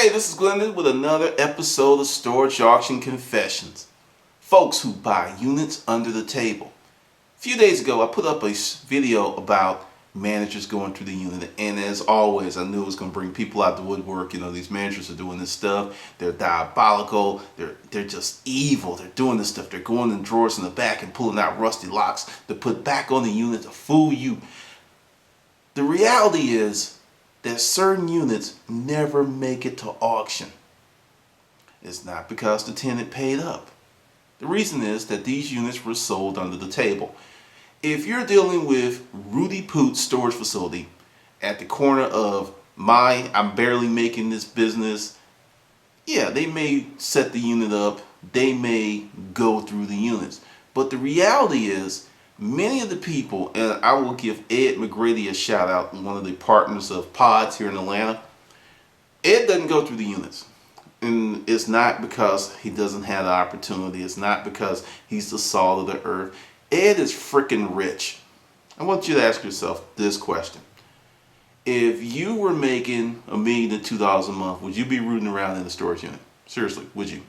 Hey, this is Glendon with another episode of Storage Auction Confessions. Folks who buy units under the table. A few days ago, I put up a video about managers going through the unit, and as always, I knew it was going to bring people out the woodwork. You know, these managers are doing this stuff. They're diabolical. They're just evil. They're doing this stuff. They're going in drawers in the back and pulling out rusty locks to put back on the unit to fool you. The reality is that certain units never make it to auction. It's not because the tenant paid up. The reason is that these units were sold under the table. If you're dealing with Rudy Poot's storage facility at the corner of I'm barely making this business, yeah, they may set the unit up, they may go through the units. But the reality is, many of the people, and I will give Ed McGrady a shout out, one of the partners of Pods here in Atlanta. Ed doesn't go through the units. And it's not because he doesn't have the opportunity. It's not because he's the salt of the earth. Ed is freaking rich. I want you to ask yourself this question. If you were making $1 million to $2 a month, would you be rooting around in the storage unit? Seriously, would you?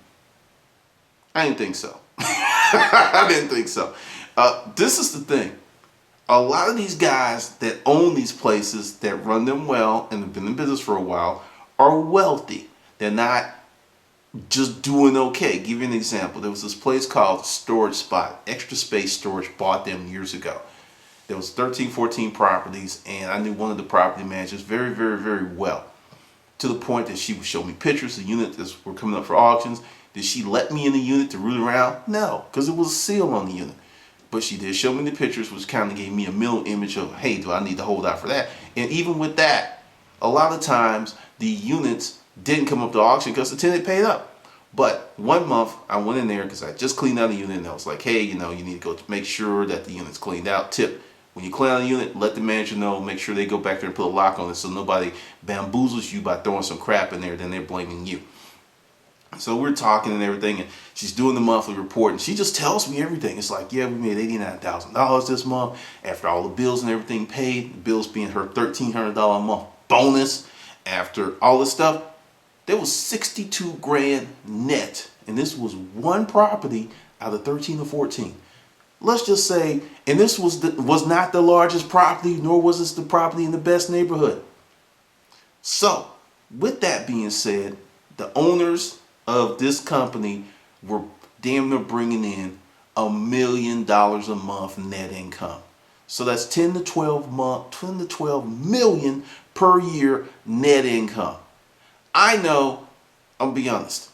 I didn't think so. I didn't think so. This is the thing. A lot of these guys that own these places, that run them well and have been in business for a while, are wealthy. They're not just doing okay. Give you an example. There was this place called Storage Spot. Extra Space Storage bought them years ago. There was 13, 14 properties, and I knew one of the property managers very, very, very well. To the point that she would show me pictures of units that were coming up for auctions. Did she let me in the unit to root around? No, because it was a seal on the unit. But she did show me the pictures, which kind of gave me a mental image of, hey, do I need to hold out for that? And even with that, a lot of times the units didn't come up to auction because the tenant paid up. But one month I went in there because I just cleaned out a unit, and I was like, hey, you need to go to make sure that the unit's cleaned out. Tip: when you clean out a unit, let the manager know, make sure they go back there and put a lock on it so nobody bamboozles you by throwing some crap in there, then they're blaming you. So we're talking and everything, and she's doing the monthly report, and she just tells me everything. It's like, yeah, we made $89,000 this month after all the bills and everything paid, the bills being her $1,300 a month bonus. After all this stuff, there was 62 grand net, and this was one property out of 13 or 14. Let's just say, and this was not the largest property, nor was this the property in the best neighborhood. So, with that being said, the owners of this company were damn near bringing in $1 million a month net income. So that's 10 to 12 million per year net income. I know, I'll be honest,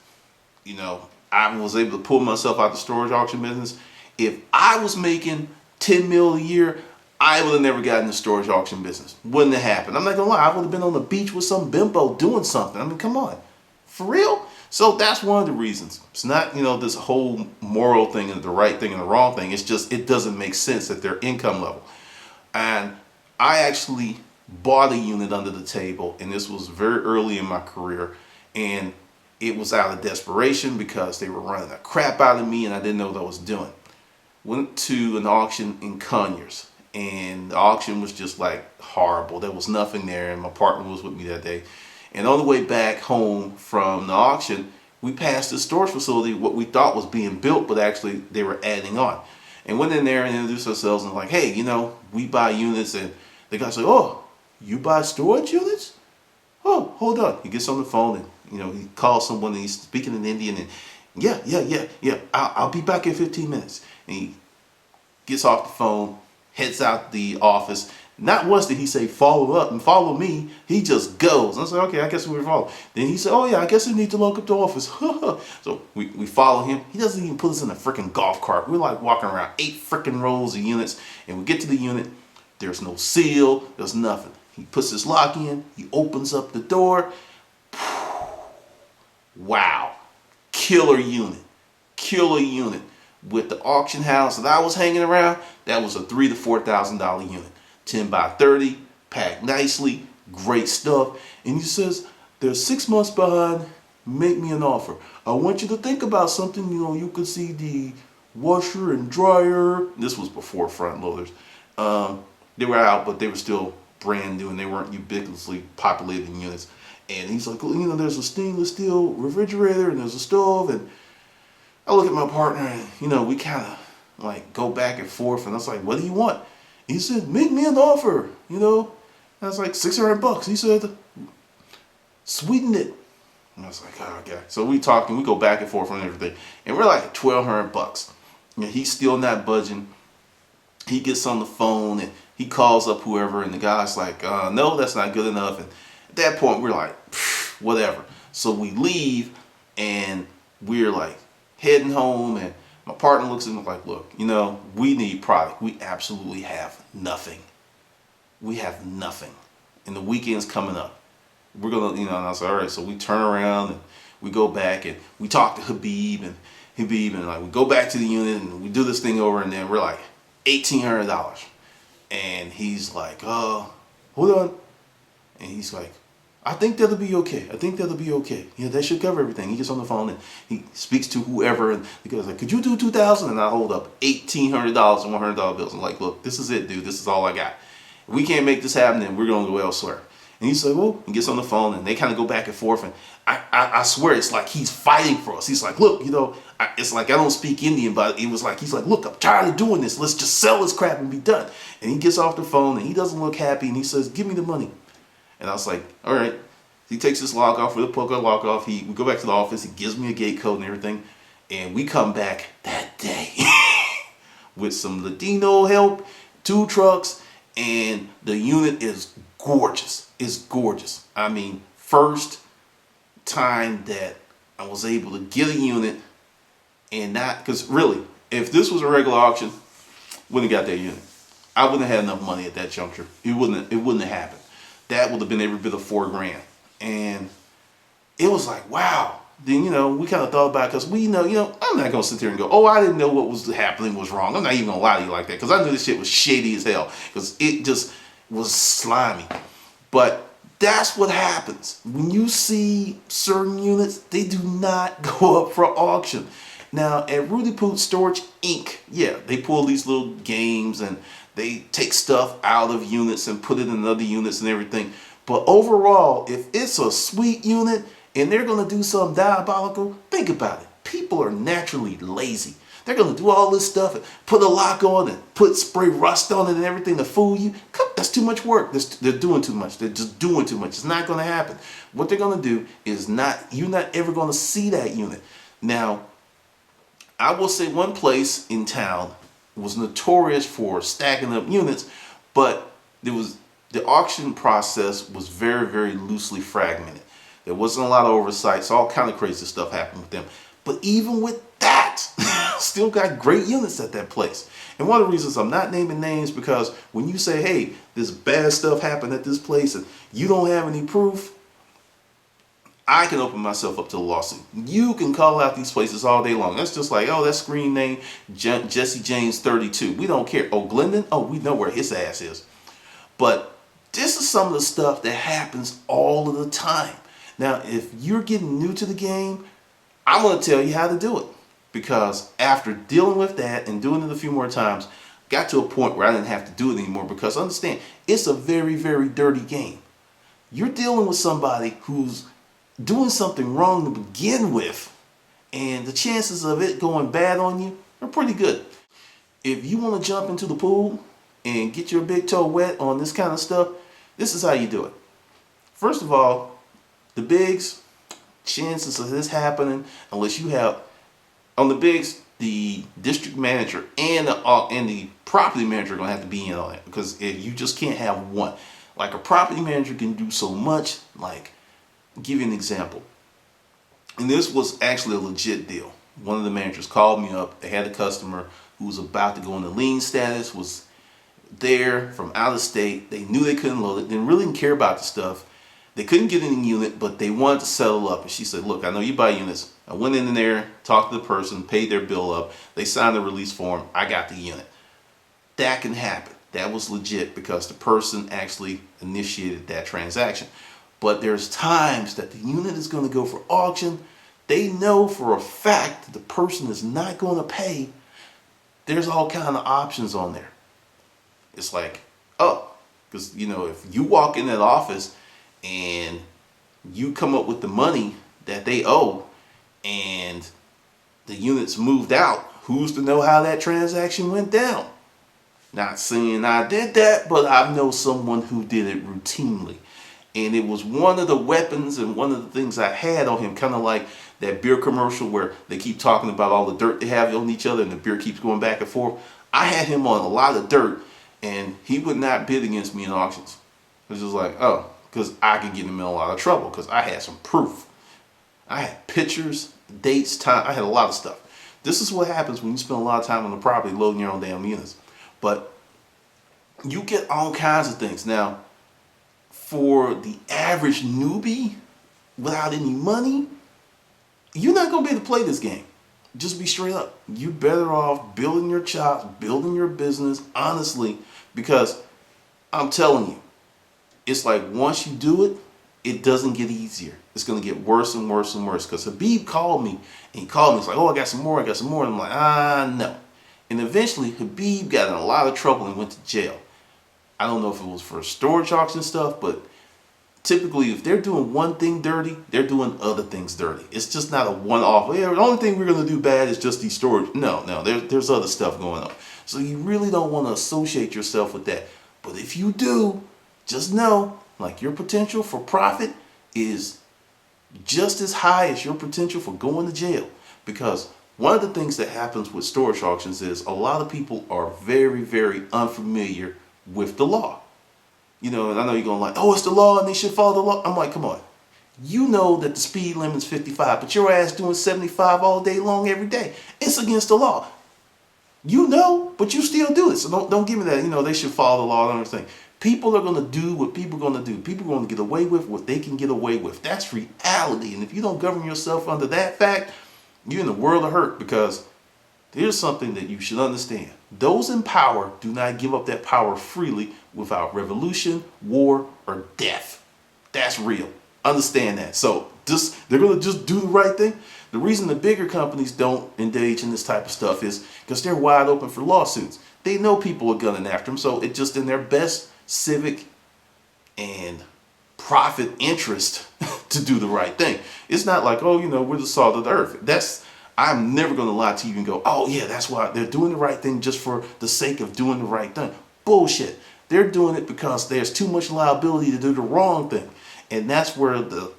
I was able to pull myself out the storage auction business. If I was making 10 mil a year, I would have never gotten the storage auction business. Wouldn't have happened. I'm not gonna lie, I would have been on the beach with some bimbo doing something. I mean, come on. For real? So that's one of the reasons. It's not, this whole moral thing and the right thing and the wrong thing. It's just, it doesn't make sense at their income level. And I actually bought a unit under the table, and this was very early in my career, and it was out of desperation because they were running the crap out of me and I didn't know what I was doing. Went to an auction in Conyers, and the auction was just like horrible. There was nothing there, and my partner was with me that day. And on the way back home from the auction, we passed the storage facility, what we thought was being built, but actually they were adding on. And went in there and introduced ourselves and like, hey, we buy units. And the guy's like, oh, you buy storage units? Oh, hold on. He gets on the phone and, he calls someone and he's speaking in Indian. And yeah, I'll be back in 15 minutes. And he gets off the phone, heads out the office. Not once did he say follow up and follow me. He just goes. I was like, okay, I guess we're following. Then he said, oh yeah, I guess we need to lock up the office. So we follow him. He doesn't even put us in a freaking golf cart. We're like walking around 8 freaking rows of units, and we get to the unit. There's no seal. There's nothing. He puts his lock in. He opens up the door. Wow. Killer unit. Killer unit. With the auction house that I was hanging around, that was a $3,000 to $4,000 unit. 10 by 30, packed nicely, great stuff. And he says, they're 6 months behind, make me an offer. I want you to think about something. You could see the washer and dryer. This was before front loaders. They were out, but they were still brand new and they weren't ubiquitously populated in units. And he's like, there's a stainless steel refrigerator and there's a stove. And I look at my partner and, we kind of like go back and forth. And I was like, what do you want? He said, make me an offer, And I was like, $600. He said, sweeten it. And I was like, oh, okay. So we talk and we go back and forth on everything. And we're like $1,200. He's still not budging. He gets on the phone and he calls up whoever. And the guy's like, no, that's not good enough. And at that point, we're like, whatever. So we leave and we're like heading home. And my partner looks at me like, look, we need product. We absolutely have nothing. We have nothing. And the weekend's coming up. We're going to, and I was like, all right. So we turn around and we go back and we talk to Habib and like we go back to the unit and we do this thing over and then we're like $1,800. And he's like, hold on. And he's like, I think that'll be okay. Yeah, that should cover everything. He gets on the phone and he speaks to whoever and the guy's like, could you do $2,000? And I hold up $1,800 and $100 bills. I'm like, look, this is it, dude. This is all I got. If we can't make this happen, then we're going to go elsewhere. And he's like, well, he gets on the phone and they kind of go back and forth. And I swear it's like he's fighting for us. He's like, look, it's like I don't speak Indian, but he's like, look, I'm tired of doing this. Let's just sell this crap and be done. And he gets off the phone and he doesn't look happy. And he says, give me the money. And I was like, all right. He takes his lock off with a poker lock off. We go back to the office. He gives me a gate code and everything. And we come back that day with some Ladino help, 2 trucks, and the unit is gorgeous. It's gorgeous. I mean, first time that I was able to get a unit and not, because really, if this was a regular auction, wouldn't have got that unit. I wouldn't have had enough money at that juncture. It wouldn't have happened. That would have been every bit of $4,000. And it was like, wow. Then, we kind of thought about it because we I'm not going to sit there and go, oh, I didn't know what was happening was wrong. I'm not even going to lie to you like that because I knew this shit was shady as hell because it just was slimy. But that's what happens. When you see certain units, they do not go up for auction. Now, at Rudy Poot Storage Inc., yeah, they pull these little games and they take stuff out of units and put it in other units and everything. But overall, if it's a sweet unit and they're going to do something diabolical, think about it. People are naturally lazy. They're going to do all this stuff and put a lock on and spray rust on it and everything to fool you. That's too much work. They're doing too much. They're just doing too much. It's not going to happen. What they're going to do is you're not ever going to see that unit. Now, I will say one place in town was notorious for stacking up units, but the auction process was very, very loosely fragmented. There wasn't a lot of oversight, so all kind of crazy stuff happened with them. But even with that, still got great units at that place. And one of the reasons I'm not naming names because when you say, hey, this bad stuff happened at this place and you don't have any proof, I can open myself up to a lawsuit. You can call out these places all day long. That's just like, oh, that screen name, Jesse James 32. We don't care. Oh, Glendon? Oh, we know where his ass is. But this is some of the stuff that happens all of the time. Now, if you're getting new to the game, I'm going to tell you how to do it. Because after dealing with that and doing it a few more times, got to a point where I didn't have to do it anymore. Because understand, it's a very, very dirty game. You're dealing with somebody who's doing something wrong to begin with. And the chances of it going bad on you are pretty good. If you want to jump into the pool and get your big toe wet on this kind of stuff, this is how you do it. First of all, the bigs, chances of this happening, unless you have, on the bigs, the district manager and the property manager are going to have to be in on it because you just can't have one. Like a property manager can do so much, like, I'll give you an example. And this was actually a legit deal. One of the managers called me up. They had a customer who was about to go into lien status, was there from out of state. They knew they couldn't load it, didn't really care about the stuff. They couldn't get any unit, but they wanted to settle up. And she said, look, I know you buy units. I went in there, talked to the person, paid their bill up. They signed the release form. I got the unit. That can happen. That was legit because the person actually initiated that transaction. But there's times that the unit is going to go for auction. They know for a fact that the person is not going to pay. There's all kind of options on there. It's like, oh, because, if you walk in that office and you come up with the money that they owe and the units moved out, who's to know how that transaction went down? Not saying I did that, but I know someone who did it routinely. And it was one of the weapons and one of the things I had on him, kind of like that beer commercial where they keep talking about all the dirt they have on each other and the beer keeps going back and forth. I had him on a lot of dirt, and he would not bid against me in auctions. It was just like, oh, because I could get him in a lot of trouble because I had some proof. I had pictures, dates, time. I had a lot of stuff. This is what happens when you spend a lot of time on the property loading your own damn units. But you get all kinds of things. Now, for the average newbie without any money, you're not going to be able to play this game. Just be straight up. You're better off building your chops, building your business, honestly, because I'm telling you, it's like once you do it, it doesn't get easier. It's going to get worse and worse and worse. Because Habib called me, and he called me. It's like, oh, I got some more. And I'm like, no. And eventually, Habib got in a lot of trouble and went to jail. I don't know if it was for storage auction stuff, but typically, if they're doing one thing dirty, they're doing other things dirty. It's just not a one-off. Yeah, the only thing we're going to do bad is just these storage. No, there's other stuff going on. So you really don't want to associate yourself with that. But if you do, just know, like, your potential for profit is just as high as your potential for going to jail. Because one of the things that happens with storage auctions is a lot of people are very, very unfamiliar with the law. You know, and I know you're going like, oh, it's the law and they should follow the law. I'm like, come on. You know that the speed limit's 55, but your ass doing 75 all day long every day. It's against the law. You know, but you still do it. So don't give me that, you know, they should follow the law and everything. People are going to do what people are going to do. People are going to get away with what they can get away with. That's reality. And if you don't govern yourself under that fact, you're in the world of hurt, because here's something that you should understand. Those in power do not give up that power freely without revolution, war, or death. That's real. Understand that. So they're going to just do the right thing. The reason the bigger companies don't engage in this type of stuff is because they're wide open for lawsuits. They know people are gunning after them, so it's just in their best civic and profit interest to do the right thing. It's not like, oh, you know, we're the salt of the earth. I'm never going to lie to you and go, oh yeah, that's why they're doing the right thing just for the sake of doing the right thing. Bullshit. They're doing it because there's too much liability to do the wrong thing. And that's where the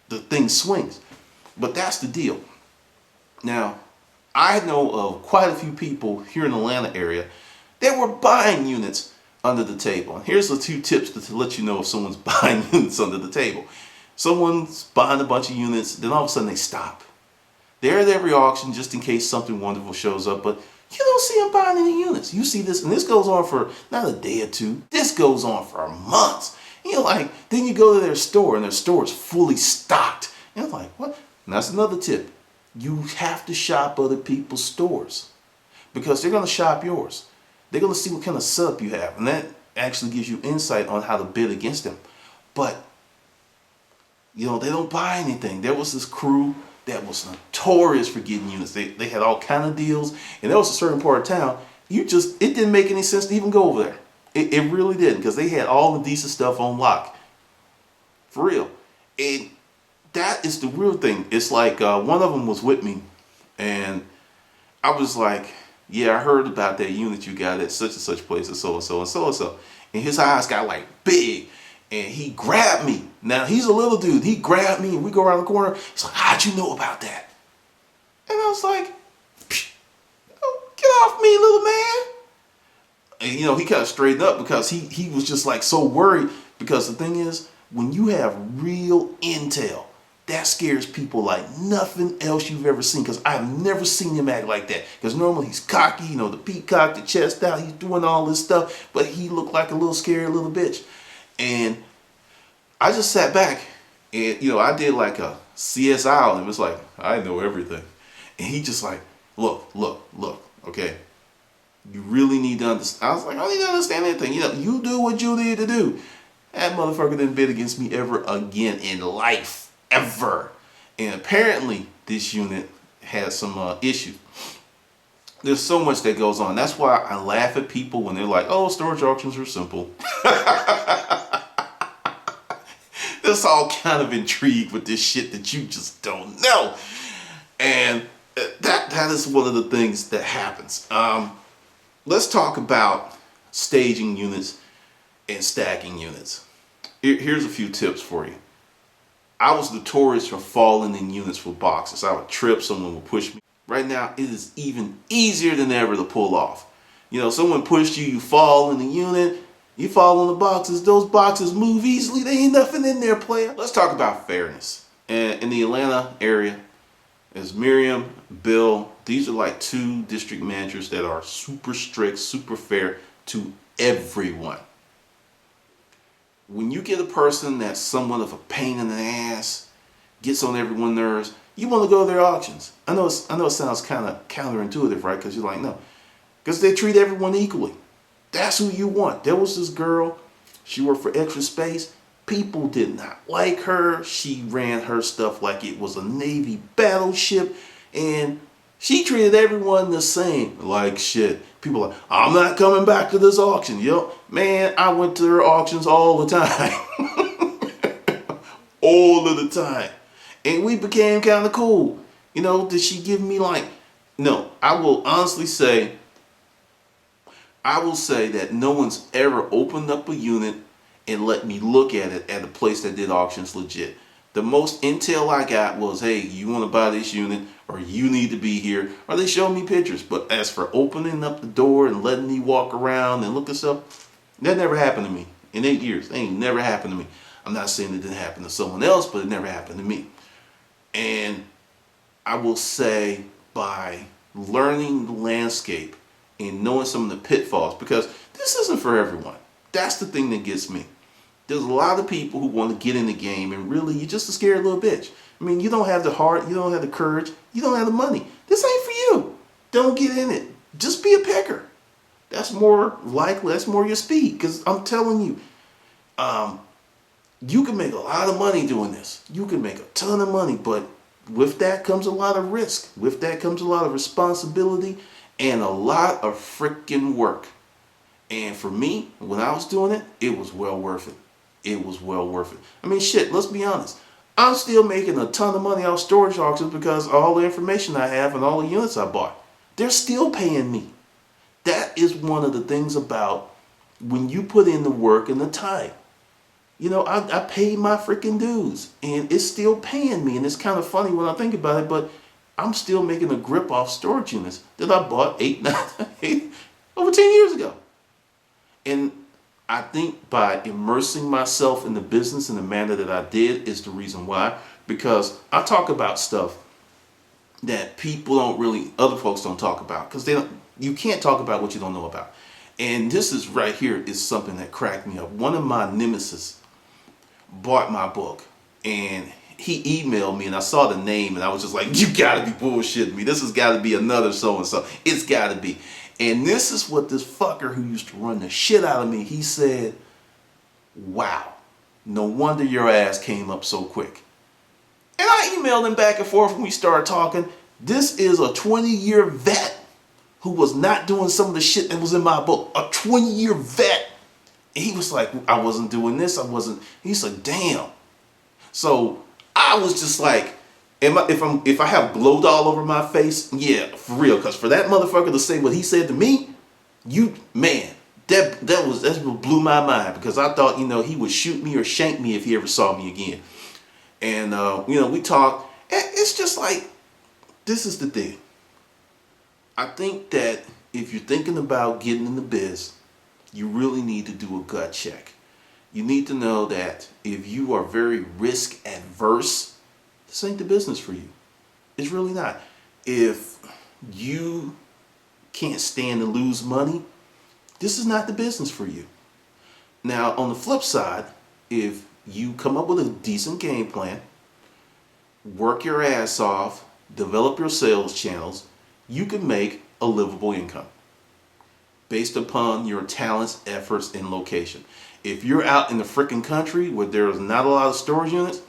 thing swings. But that's the deal. Now, I know of quite a few people here in the Atlanta area that were buying units under the table. And here's the 2 tips to let you know if someone's buying units under the table. Someone's buying a bunch of units, then all of a sudden they stop. They're at every auction just in case something wonderful shows up, but you don't see them buying any units. You see this, and this goes on for not a day or two. This goes on for months. You're like, then you go to their store, and their store is fully stocked. And you're like, what? And that's another tip. You have to shop other people's stores, because they're going to shop yours. They're going to see what kind of setup you have, and that actually gives you insight on how to bid against them. But, you know, they don't buy anything. There was this crew that was notorious for getting units. They had all kind of deals, and there was a certain part of town, it didn't make any sense to even go over there. It really didn't, because they had all the decent stuff on lock. For real. And that is the real thing. It's like one of them was with me, and I was like, yeah, I heard about that unit you got at such and such place, and so and so and so and so. And his eyes got like big. And he grabbed me. Now, he's a little dude. He grabbed me, and we go around the corner. He's like, how'd you know about that? And I was like, get off me, little man. And, you know, he kind of straightened up, because he was just like so worried. Because the thing is, when you have real intel, that scares people like nothing else you've ever seen. Because I've never seen him act like that. Because normally he's cocky, you know, the peacock, the chest out. He's doing all this stuff. But he looked like a little scared little bitch. And I just sat back, and, you know, I did like a CSI on him. It's like, I know everything. And he just like, look, okay? You really need to understand. I was like, I don't need to understand anything. You know, you do what you need to do. That motherfucker didn't bid against me ever again in life. Ever. And apparently, this unit has some issues. There's so much that goes on. That's why I laugh at people when they're like, oh, storage auctions are simple. that's all kind of intrigued with this shit that you just don't know. And that is one of the things that happens. Let's talk about staging units and stacking units. Here's a few tips for you. I was notorious for falling in units with boxes. I would trip, someone would push me. Right now, it is even easier than ever to pull off. You know, someone pushed you, you fall in the unit, you fall on the boxes. Those boxes move easily. There ain't nothing in there, player. Let's talk about fairness. And in the Atlanta area, as Miriam, Bill, these are like 2 district managers that are super strict, super fair to everyone. When you get a person that's somewhat of a pain in the ass, gets on everyone's nerves, you want to go to their auctions. I know it sounds kind of counterintuitive, right? Because you're like, no. Because they treat everyone equally. That's who you want. There was this girl, she worked for Extra Space. People did not like her. She ran her stuff like it was a Navy battleship. And she treated everyone the same, like shit. People are like, I'm not coming back to this auction. Yo, man, I went to her auctions all the time. All of the time. And we became kind of cool. You know, did she give me like, no, I will honestly say, that no one's ever opened up a unit and let me look at it at a place that did auctions legit. The most intel I got was, hey, you want to buy this unit, or you need to be here, or they showed me pictures. But as for opening up the door and letting me walk around and look this up, that never happened to me. In 8 years, it ain't never happened to me. I'm not saying it didn't happen to someone else, but it never happened to me. And I will say, by learning the landscape and knowing some of the pitfalls, because this isn't for everyone. That's the thing that gets me. There's a lot of people who want to get in the game, and really, you're just a scared little bitch. I mean, you don't have the heart, you don't have the courage, you don't have the money. This ain't for you. Don't get in it. Just be a picker. That's more likely, that's more your speed. Because I'm telling you, you can make a lot of money doing this. You can make a ton of money, but with that comes a lot of risk. With that comes a lot of responsibility and a lot of freaking work. And for me, when I was doing it, it was well worth it. It was well worth it. I mean, shit, let's be honest. I'm still making a ton of money out of storage auctions because of all the information I have and all the units I bought. They're still paying me. That is one of the things about when you put in the work and the time. You know, I paid my freaking dues, and it's still paying me. And it's kind of funny when I think about it, but I'm still making a grip off storage units that I bought over 10 years ago. And I think by immersing myself in the business in the manner that I did is the reason why. Because I talk about stuff that people don't really, other folks don't talk about. Because you can't talk about what you don't know about. And this is right here is something that cracked me up. One of my nemesis bought my book, and he emailed me, and I saw the name, and I was just like, you gotta be bullshitting me. This has gotta be another so-and-so. It's gotta be. And this is what this fucker who used to run the shit out of me, he said, wow, no wonder your ass came up so quick. And I emailed him back and forth when we started talking. This is a 20-year vet who was not doing some of the shit that was in my book. A 20-year vet. And he was like, I wasn't doing this. He's like, damn. So I was just like, if I have blood all over my face, yeah, for real. Because for that motherfucker to say what he said to me, that blew my mind. Because I thought, he would shoot me or shank me if he ever saw me again. And, we talked. And it's just like, this is the thing. I think that if you're thinking about getting in the biz, you really need to do a gut check. You need to know that if you are very risk adverse, this ain't the business for you. It's really not. If you can't stand to lose money, this is not the business for you. Now, on the flip side, if you come up with a decent game plan, work your ass off, develop your sales channels, you can make a livable income based upon your talents, efforts, and location. If you're out in the freaking country where there's not a lot of storage units,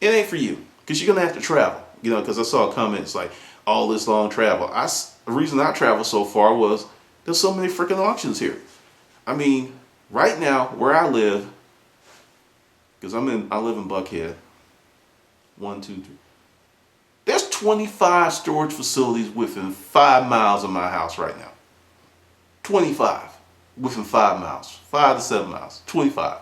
it ain't for you, because you're gonna have to travel. Because I saw comments like, all this long travel. The reason I travel so far was there's so many freaking auctions here. I mean, right now where I live, because I live in Buckhead. 1, 2, 3. There's 25 storage facilities within 5 miles of my house right now. 25 within 5 miles, 5 to 7 miles, 25.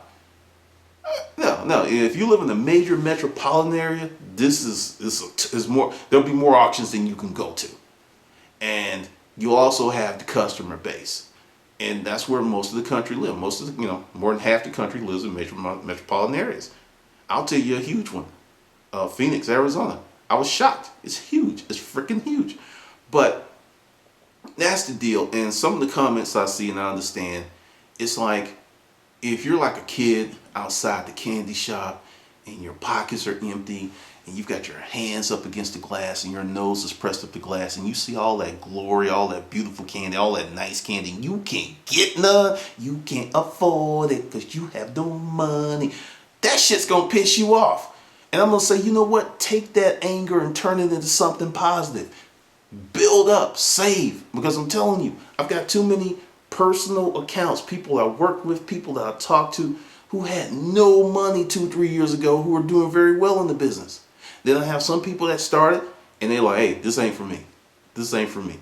No. If you live in a major metropolitan area, this is more. There'll be more auctions than you can go to, and you also have the customer base, and that's where most of the country live. More than half the country lives in major metropolitan areas. I'll tell you a huge one, Phoenix, Arizona. I was shocked. It's huge. It's freaking huge, but that's the deal. And some of the comments I see and I understand, it's like, if you're like a kid outside the candy shop and your pockets are empty and you've got your hands up against the glass and your nose is pressed up the glass and you see all that glory, all that beautiful candy, all that nice candy, and you can't get none, you can't afford it because you have no money, that shit's gonna piss you off. And I'm gonna say, you know what? Take that anger and turn it into something positive. Build up, save, because I'm telling you, I've got too many personal accounts, people I work with, people that I talk to who had no money 2-3 years ago who are doing very well in the business. Then I have some people that started and they're like, hey, this ain't for me. This ain't for me.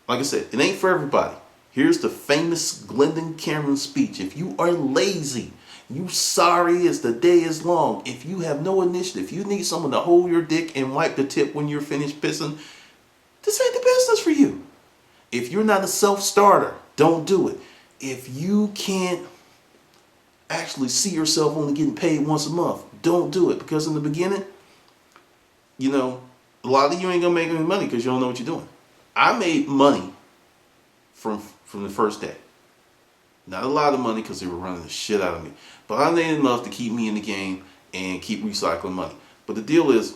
Like I said, it ain't for everybody. Here's the famous Glendon Cameron speech. If you are lazy, you sorry as the day is long. If you have no initiative, you need someone to hold your dick and wipe the tip when you're finished pissing, this ain't the business for you. If you're not a self-starter, don't do it. If you can't actually see yourself only getting paid once a month, don't do it. Because in the beginning, a lot of you ain't gonna make any money because you don't know what you're doing. I made money from the first day. Not a lot of money because they were running the shit out of me. But I made enough to keep me in the game and keep recycling money. But the deal is,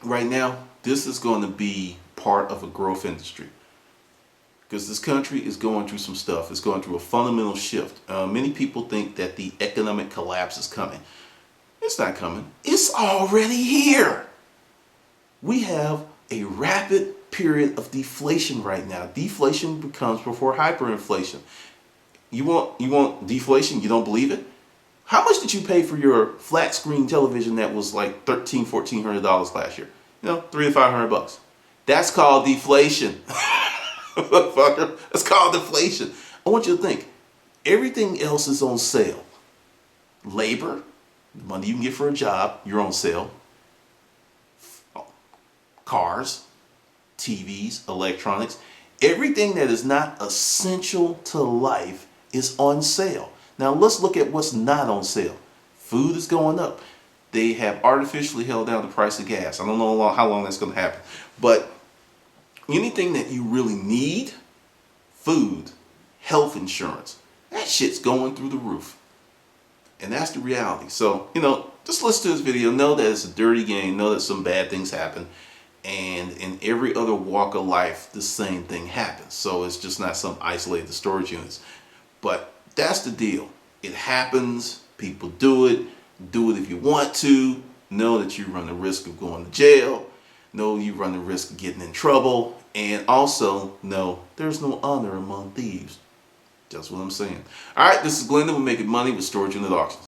right now, this is going to be part of a growth industry. Because this country is going through some stuff. It's going through a fundamental shift. Many people think that the economic collapse is coming. It's not coming. It's already here. We have a rapid period of deflation right now. Deflation becomes before hyperinflation. You want deflation? You don't believe it? How much did you pay for your flat screen television that was like $1,400 last year? $300 to $500. That's called deflation. Motherfucker, it's called deflation. I want you to think, everything else is on sale. Labor, the money you can get for a job, you're on sale. Cars, TVs, electronics, everything that is not essential to life is on sale. Now let's look at what's not on sale. Food is going up. They have artificially held down the price of gas. I don't know how long that's going to happen, but anything that you really need, food, health insurance, that shit's going through the roof. And that's the reality. So, just listen to this video. Know that it's a dirty game. Know that some bad things happen. And in every other walk of life, the same thing happens. So it's just not some isolated storage units. But that's the deal. It happens. People do it. Do it if you want to. Know that you run the risk of going to jail. Know you run the risk of getting in trouble. And also know there's no honor among thieves. That's what I'm saying. All right, this is Glendon. We're making money with storage unit auctions.